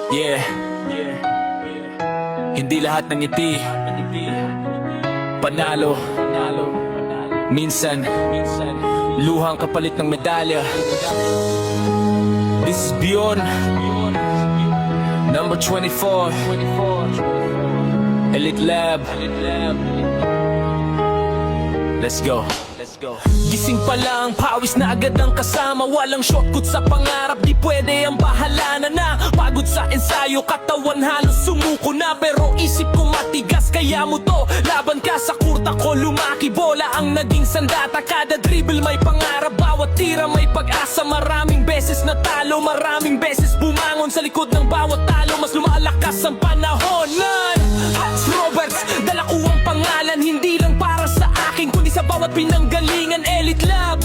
Yeah. Hindi lahat ng ngiti panalo. Minsan luhang kapalit ng medalya. This is beyond. Number 24 Elite Lab. Let's go. Gising pa lang, pawis na agad ang kasama. Walang shortcut sa pangarap, di pwede ang bahala na. Pagod sa ensayo, katawan halos sumuko na. Pero isip ko matigas, kaya mo to. Laban ka sa kurta ko, lumaki bola ang naging sandata. Kada dribble may pangarap, bawat tira may pag-asa. Maraming beses natalo, maraming beses bumangon. Sa likod ng bawat talo, mas lumalakas ang panahon. Hans Roberts, dala ko ang pangalan. Hindi lang para sa akin, kundi sa bawat pinanggalingan. Elite Lab,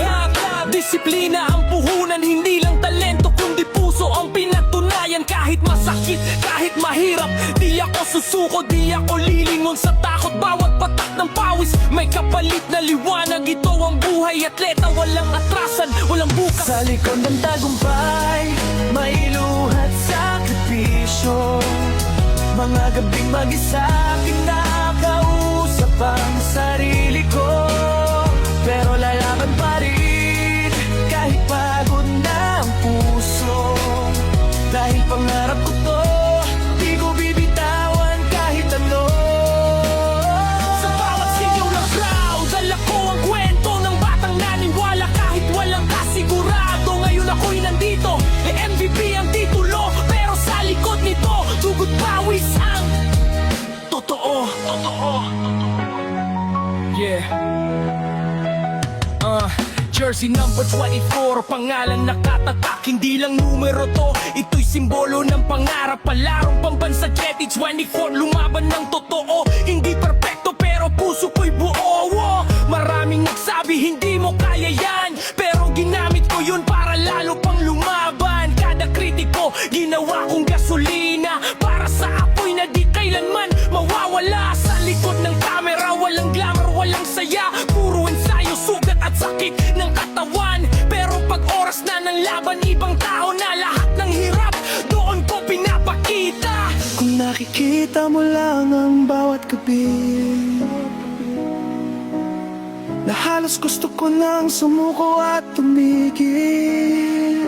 disiplina ang puhunan. Hindi lang talento, kundi puso ang pinatunayan. Kahit masakit, kahit mahirap, di ako susuko, di ako lilingon sa takot. Bawat patak ng pawis, may kapalit na liwanag. Ito ang buhay, atleta, walang atrasan, walang bukas. Sa likod ng tagumpay, may luhat sakripisyo. Mga gabing mag-isa, kinakausap ang sarili ko. Pero lalaban pa rin, kahit pagod na ang puso. Dahil pangarap ko to, di ko bibitawan kahit ano. Sa bawat sigaw ng crowd, dala ko ang kwento ng batang naniwala kahit walang kasigurado. Ngayon ako'y nandito, MVP ang titulo. Pero sa likod nito, dugot pawis ang totoo. Yeah. Jersey number 24, pangalan nakatatak. Hindi lang numero to, ito'y simbolo ng pangarap. Palarong pambansa Jetty 24, lumaban ng totoo. Hindi perfecto pero puso ko'y buo. Maraming nagsabi hindi mo kaya yan, pero ginamit ko yun para lalo pang lumaban. Kada kritiko, ginawa kong gasolina para sa apoy na di kailanman mawawala. Sa likod ng camera, walang glamour, walang saya. Puro ensayo, sugat at sakit ng katawan. Pero pag oras na ng laban, ibang tao na. Lahat ng hirap, doon ko pinapakita. Kung nakikita mo lang ang bawat gabi, na halos gusto ko nang sumuko at tumigil.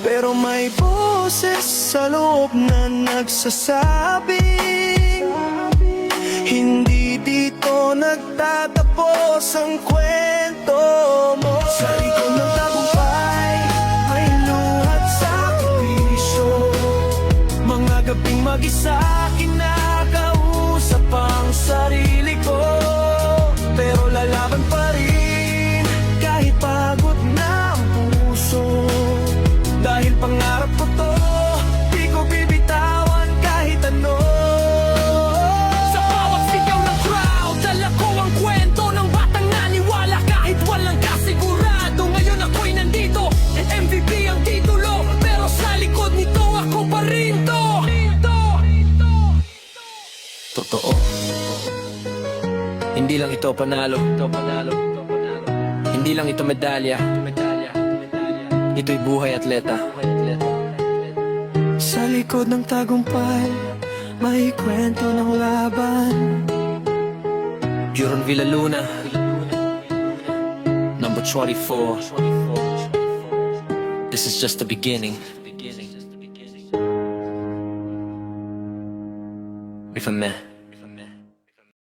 Pero may boses sa loob na nagsasabing hindi dito nagtatapos ang kwento mo. Sa likod ng tagumpay, may luhat sakripisyo. Mga gabing mag-isa, kinakausap ang sarili ko. Pero lalaban pa rin, kahit pagod na ang puso. Dahil pangarap ko to, di ko bibitawan kahit ano. Sa bawat sigaw ng crowd, dala ko ang kwento ng batang naniwala kahit walang kasigurado. Ngayon ako'y nandito, at MVP ang titulo. Pero sa likod nito, ako pa rin to. Totoo. Hindi lang ito panalo. Hindi lang ito medalya. Ito'y buhay, atleta. Sa likod ng tagumpay, may kwento ng laban. Juron Villaluna, number 24. This is just the beginning. If a man